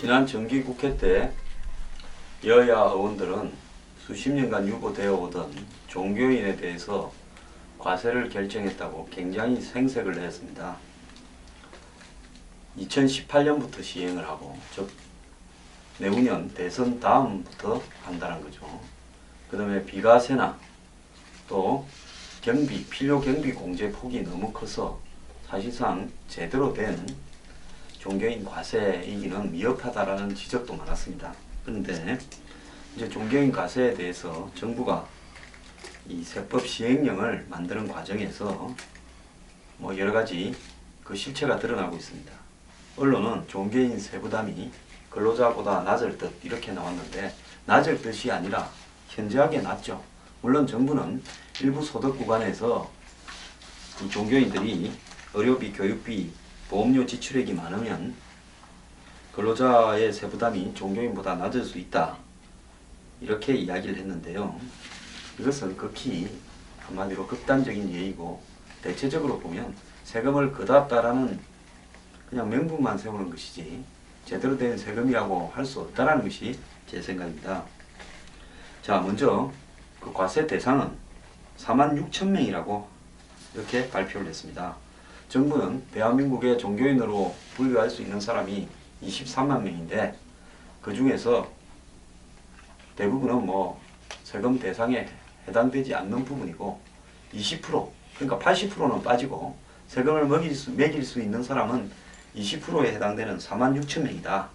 지난 정기국회 때 여야 의원들은 수십 년간 유보되어 오던 종교인에 대해서 과세를 결정했다고 굉장히 생색을 냈습니다. 2018년부터 시행을 하고, 즉 내후년 대선 다음부터 한다는 거죠. 그 다음에 비과세나 또 경비, 필요 경비 공제 폭이 너무 커서 사실상 제대로 된 종교인 과세이기는 미흡하다라는 지적도 많았습니다. 그런데 이제 종교인 과세에 대해서 정부가 이 세법 시행령을 만드는 과정에서 여러 가지 그 실체가 드러나고 있습니다. 언론은 종교인 세부담이 근로자보다 낮을 듯 이렇게 나왔는데, 낮을 듯이 아니라 현저하게 낮죠. 물론 정부는 일부 소득 구간에서 이 종교인들이 의료비, 교육비, 보험료 지출액이 많으면 근로자의 세부담이 종교인보다 낮을 수 있다, 이렇게 이야기를 했는데요. 이것은 극히 한마디로 극단적인 예이고, 대체적으로 보면 세금을 거뒀다라는 그냥 명분만 세우는 것이지 제대로 된 세금이라고 할 수 없다라는 것이 제 생각입니다. 자, 먼저 그 과세 대상은 46,000명이라고 이렇게 발표를 했습니다. 정부는 대한민국의 종교인으로 분류할 수 있는 사람이 23만 명인데 그 중에서 대부분은 세금 대상에 해당되지 않는 부분이고, 20% 그러니까 80%는 빠지고 세금을 매길 수 있는 사람은 20%에 해당되는 46,000명이다.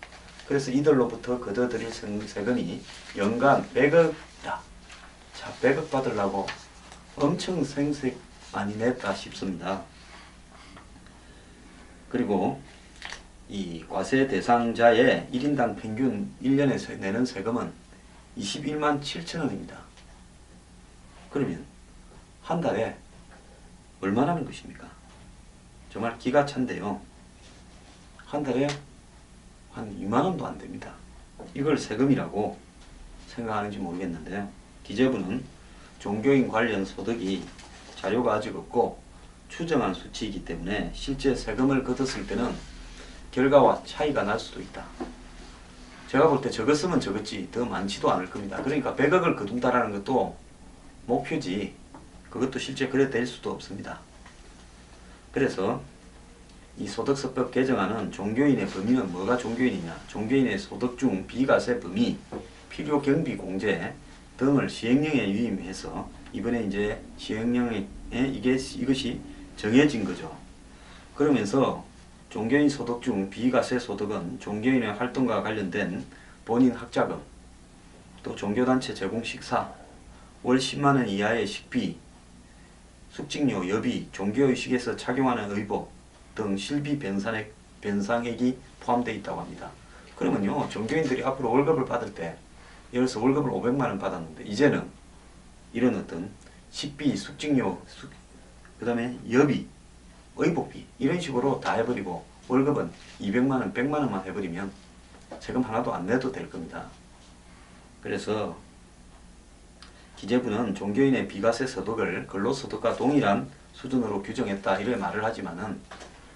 그래서 이들로부터 걷어들일 세금이 연간 100억이다. 자, 100억 받으려고 엄청 생색 많이 냈다 싶습니다. 그리고 이 과세 대상자의 1인당 평균 1년에 내는 세금은 21만 7천원입니다. 그러면 한 달에 얼마나는 것입니까? 정말 기가 찬데요. 한 달에 한 2만원도 안 됩니다. 이걸 세금이라고 생각하는지 모르겠는데요. 기재부는 종교인 관련 소득이 자료가 아직 없고 추정한 수치이기 때문에 실제 세금을 걷었을 때는 결과와 차이가 날 수도 있다. 제가 볼 때 적었으면 적었지 더 많지도 않을 겁니다. 그러니까 100억을 거둔다라는 것도 목표지 그것도 실제 그래 될 수도 없습니다. 그래서 이 소득세법 개정안은 종교인의 범위는 뭐가 종교인이냐, 종교인의 소득 중 비과세 범위, 필요 경비 공제 등을 시행령에 위임해서 이번에 이제 시행령에 이것이 정해진 거죠. 그러면서 종교인 소득 중 비과세 소득은 종교인의 활동과 관련된 본인 학자금, 또 종교단체 제공 식사, 월 10만원 이하의 식비, 숙직료, 여비, 종교의식에서 착용하는 의복 등 실비 변상액이 포함되어 있다고 합니다. 그러면요, 종교인들이 앞으로 월급을 받을 때, 예를 들어서 월급을 500만원 받았는데 이제는 이런 어떤 식비, 숙직료, 그 다음에 여비, 의복비 이런 식으로 다 해버리고 월급은 200만원, 100만원만 해버리면 세금 하나도 안 내도 될 겁니다. 그래서 기재부는 종교인의 비과세 소득을 근로소득과 동일한 수준으로 규정했다 이렇게 말을 하지만은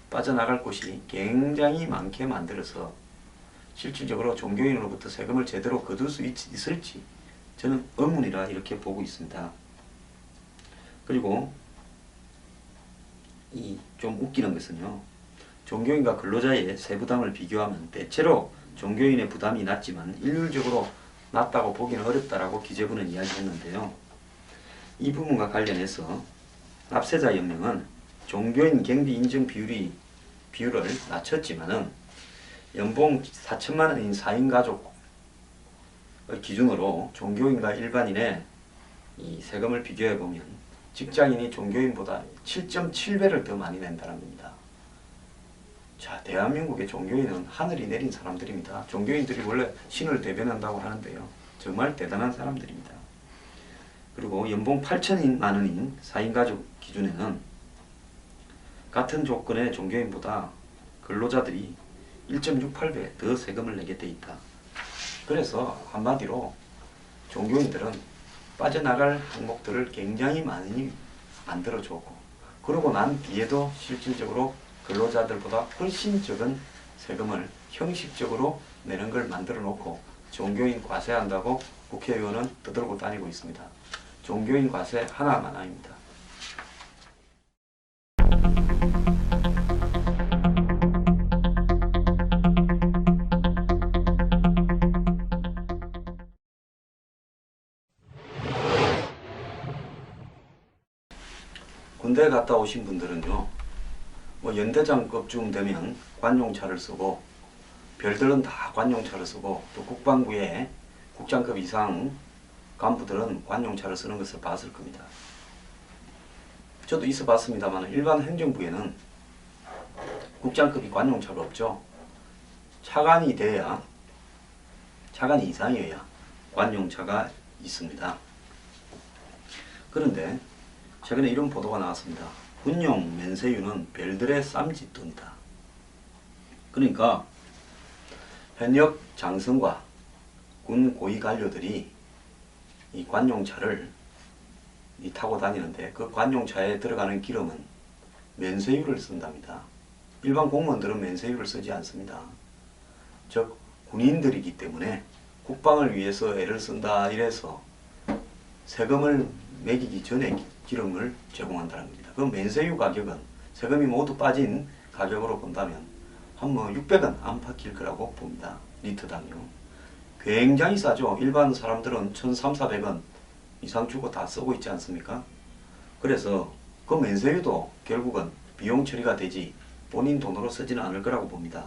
빠져나갈 곳이 굉장히 많게 만들어서 실질적으로 종교인으로부터 세금을 제대로 거둘 수 있을지 저는 의문이라 이렇게 보고 있습니다. 그리고 이 좀 웃기는 것은요, 종교인과 근로자의 세부담을 비교하면 대체로 종교인의 부담이 낮지만 일률적으로 낮다고 보기는 어렵다라고 기재부는 이야기했는데요. 이 부분과 관련해서 납세자 연맹은 종교인 경비 인정 비율을 낮췄지만은 연봉 4천만 원인 4인 가족을 기준으로 종교인과 일반인의 이 세금을 비교해 보면 직장인이 종교인보다 7.7배를 더 많이 낸다는 겁니다. 자, 대한민국의 종교인은 하늘이 내린 사람들입니다. 종교인들이 원래 신을 대변한다고 하는데요. 정말 대단한 사람들입니다. 그리고 연봉 8천만 원인 4인 가족 기준에는 같은 조건의 종교인보다 근로자들이 1.68배 더 세금을 내게 돼 있다. 그래서 한마디로 종교인들은 빠져나갈 항목들을 굉장히 많이 만들어주고, 그러고 난 뒤에도 실질적으로 근로자들보다 훨씬 적은 세금을 형식적으로 내는 걸 만들어 놓고 종교인 과세한다고 국회의원은 떠들고 다니고 있습니다. 종교인 과세 하나만 아닙니다. 군대 갔다 오신 분들은요, 뭐 연대장급쯤 되면 관용차를 쓰고, 별들은 다 관용차를 쓰고, 또 국방부의 국장급 이상 간부들은 관용차를 쓰는 것을 봤을 겁니다. 저도 있어 봤습니다만 일반 행정부에는 국장급이 관용차가 없죠. 차관이 돼야, 차관 이상이어야 관용차가 있습니다. 그런데 최근에 이런 보도가 나왔습니다. 군용 면세유는 별들의 쌈짓돈이다. 그러니까 현역 장성과 군 고위 관료들이 이 관용차를 타고 다니는데 그 관용차에 들어가는 기름은 면세유를 쓴답니다. 일반 공무원들은 면세유를 쓰지 않습니다. 즉 군인들이기 때문에 국방을 위해서 애를 쓴다 이래서 세금을 매기기 전에 기름을 제공한다는 겁니다. 그 면세유 가격은 세금이 모두 빠진 가격으로 본다면 한 뭐 600원 안팎일 거라고 봅니다. 리터당요. 굉장히 싸죠. 일반 사람들은 1,300~400원 이상 주고 다 쓰고 있지 않습니까? 그래서 그 면세유도 결국은 비용 처리가 되지 본인 돈으로 쓰지는 않을 거라고 봅니다.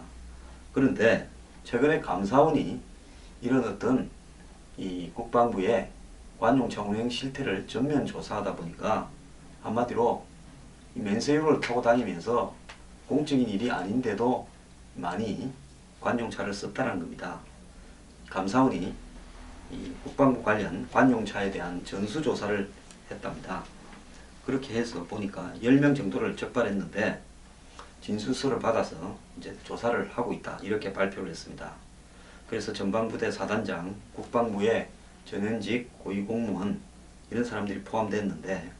그런데 최근에 감사원이 이런 어떤 이 국방부의 관용차 운행 실태를 전면 조사하다 보니까 한마디로 이 면세유를 타고 다니면서 공적인 일이 아닌데도 많이 관용차를 썼다는 겁니다. 감사원이 이 국방부 관련 관용차에 대한 전수조사를 했답니다. 그렇게 해서 보니까 10명 정도를 적발했는데 진술서를 받아서 이제 조사를 하고 있다 이렇게 발표를 했습니다. 그래서 전방부대 사단장, 국방부의 전현직 고위공무원 이런 사람들이 포함됐는데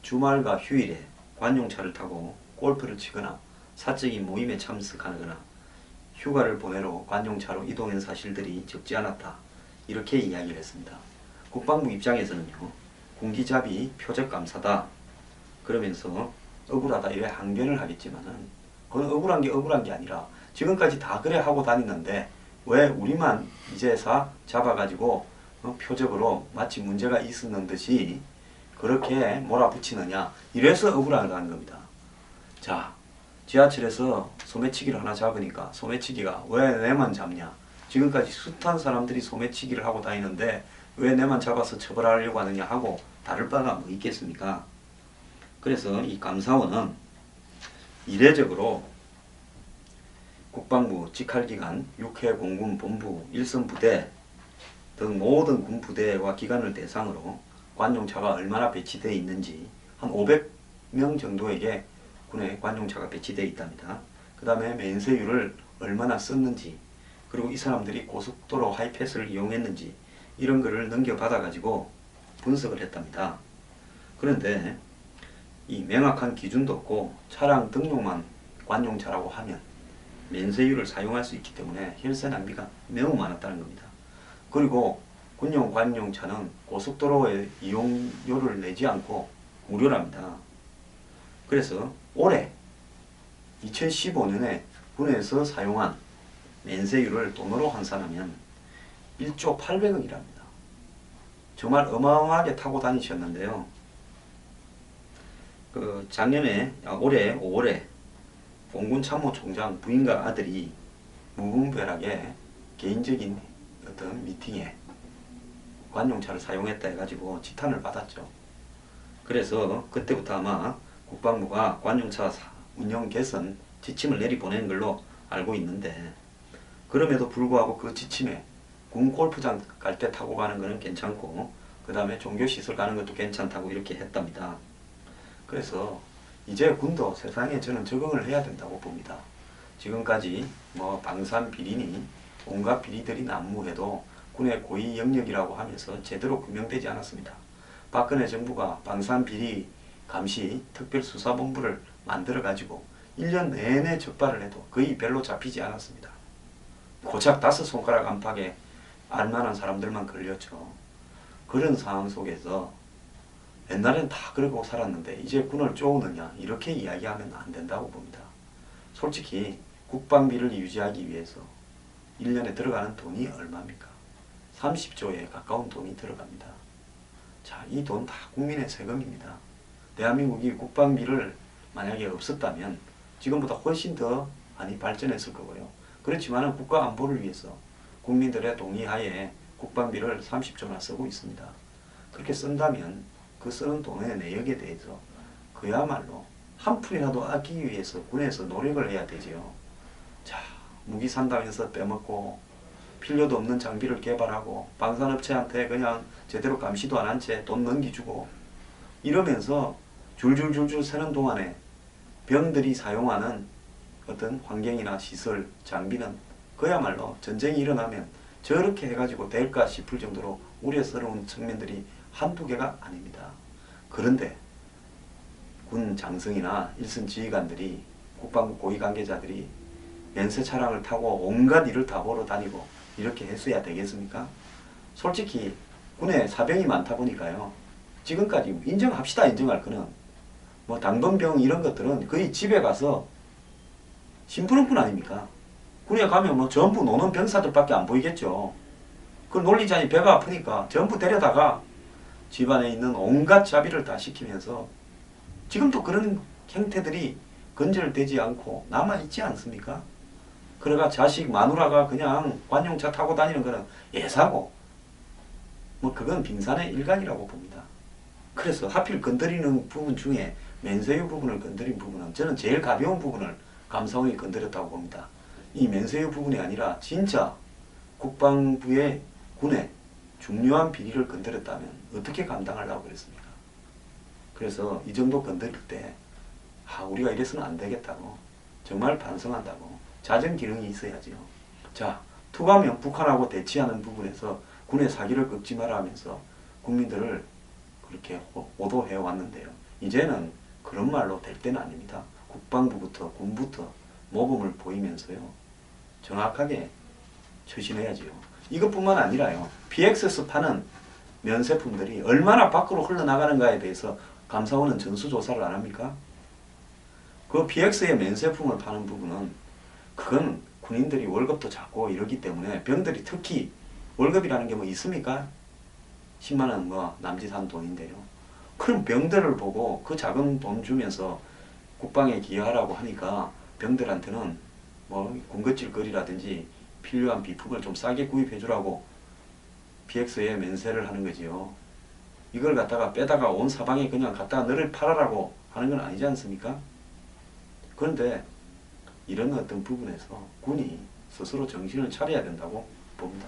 주말과 휴일에 관용차를 타고 골프를 치거나 사적인 모임에 참석하거나 휴가를 보내러 관용차로 이동한 사실들이 적지 않았다 이렇게 이야기를 했습니다. 국방부 입장에서는요, 군기자비 표적감사다 그러면서 억울하다 이래 항변을 하겠지만은 그건 억울한 게 아니라 지금까지 다 그래 하고 다니는데 왜 우리만 이제사 잡아가지고 표적으로 마치 문제가 있었는 듯이 그렇게 몰아붙이느냐 이래서 억울하다는 겁니다. 자, 지하철에서 소매치기를 하나 잡으니까 소매치기가 왜 내만 잡냐, 지금까지 숱한 사람들이 소매치기를 하고 다니는데 왜 내만 잡아서 처벌하려고 하느냐 하고 다를 바가 뭐 있겠습니까? 그래서 이 감사원은 이례적으로 국방부 직할기관 6회 공군 본부 1선 부대 등 모든 군부대와 기관을 대상으로 관용차가 얼마나 배치되어 있는지 한 500명 정도에게 군에 관용차가 배치되어 있답니다. 그 다음에 면세유를 얼마나 썼는지, 그리고 이 사람들이 고속도로 하이패스를 이용했는지 이런 거를 넘겨받아 가지고 분석을 했답니다. 그런데 이 명확한 기준도 없고 차량 등록만 관용차라고 하면 면세유를 사용할 수 있기 때문에 혈세 낭비가 매우 많았다는 겁니다. 그리고 군용 관용차는 고속도로에 이용료를 내지 않고 무료랍니다. 그래서 올해 2015년에 군에서 사용한 면세유를 돈으로 환산하면 1조 800억이랍니다. 정말 어마어마하게 타고 다니셨는데요. 올해 5월에 공군 참모총장 부인과 아들이 무분별하게 개인적인 어떤 미팅에 관용차를 사용했다 해가지고 지탄을 받았죠. 그래서 그때부터 아마 국방부가 관용차 운영 개선 지침을 내리보낸 걸로 알고 있는데, 그럼에도 불구하고 그 지침에 군 골프장 갈 때 타고 가는 거는 괜찮고 그 다음에 종교시설 가는 것도 괜찮다고 이렇게 했답니다. 그래서 이제 군도 세상에 저는 적응을 해야 된다고 봅니다. 지금까지 뭐 방산비리니 온갖 비리들이 난무해도 군의 고위 영역이라고 하면서 제대로 규명되지 않았습니다. 박근혜 정부가 방산비리 감시 특별수사본부를 만들어 가지고 1년 내내 적발을 해도 거의 별로 잡히지 않았습니다. 고작 5손가락 안팎에 알만한 사람들만 걸렸죠. 그런 상황 속에서 옛날엔 다 그러고 살았는데 이제 군을 쪼우느냐 이렇게 이야기하면 안 된다고 봅니다. 솔직히 국방비를 유지하기 위해서 1년에 들어가는 돈이 얼마입니까? 30조에 가까운 돈이 들어갑니다. 자, 이 돈 다 국민의 세금입니다. 대한민국이 국방비를 만약에 없었다면 지금보다 훨씬 더 많이 발전했을 거고요. 그렇지만 국가 안보를 위해서 국민들의 동의하에 국방비를 30조나 쓰고 있습니다. 그렇게 쓴다면 그 쓰는 돈의 내역에 대해서 그야말로 한 푼이라도 아끼기 위해서 군에서 노력을 해야 되지요. 자, 무기 산다면서 빼먹고 필요도 없는 장비를 개발하고 방산업체한테 그냥 제대로 감시도 안 한 채 돈 넘기주고 이러면서 줄줄줄줄 새는 동안에 병들이 사용하는 어떤 환경이나 시설, 장비는 그야말로 전쟁이 일어나면 저렇게 해가지고 될까 싶을 정도로 우려스러운 측면들이 한두 개가 아닙니다. 그런데 군 장성이나 일선 지휘관들이 국방부 고위 관계자들이 면세 차량을 타고 온갖 일을 다 보러 다니고 이렇게 했어야 되겠습니까? 솔직히 군에 사병이 많다 보니까요. 지금까지 인정합시다. 인정할 거는 뭐 당번병 이런 것들은 거의 집에 가서 심부름꾼 아닙니까? 군에 가면 뭐 전부 노는 병사들밖에 안 보이겠죠. 그걸 놀리자니 배가 아프니까 전부 데려다가 집안에 있는 온갖 자비를 다 시키면서 지금도 그런 형태들이 건절되지 않고 남아있지 않습니까? 그래가 자식 마누라가 그냥 관용차 타고 다니는 거는 예사고 뭐 그건 빙산의 일각이라고 봅니다. 그래서 하필 건드리는 부분 중에 면세유 부분을 건드린 부분은 저는 제일 가벼운 부분을 감사원이 건드렸다고 봅니다. 이 면세유 부분이 아니라 진짜 국방부의 군의 중요한 비리를 건드렸다면 어떻게 감당하려고 그랬습니까? 그래서 이 정도 건드릴 때 우리가 이래서는 안 되겠다고 정말 반성한다고 자정 기능이 있어야지요. 자, 투가면 북한하고 대치하는 부분에서 군의 사기를 꺾지 마라 하면서 국민들을 그렇게 오도해 왔는데요. 이제는 그런 말로 될 때는 아닙니다. 국방부부터 군부터 모범을 보이면서요. 정확하게 처신해야지요. 이것뿐만 아니라요. PX에서 파는 면세품들이 얼마나 밖으로 흘러나가는가에 대해서 감사원은 전수조사를 안 합니까? 그 PX의 면세품을 파는 부분은 그건 군인들이 월급도 작고 이러기 때문에 병들이 특히 월급이라는 게 뭐 있습니까? 10만원 뭐 남짓한 돈인데요. 그럼 병들을 보고 그 작은 돈 주면서 국방에 기여하라고 하니까 병들한테는 뭐 군것질거리라든지 필요한 비품을 좀 싸게 구입해 주라고 PX에 면세를 하는 거지요. 이걸 갖다가 빼다가 온 사방에 그냥 갖다가 너를 팔아라고 하는 건 아니지 않습니까? 그런데 이런 어떤 부분에서 군이 스스로 정신을 차려야 된다고 봅니다.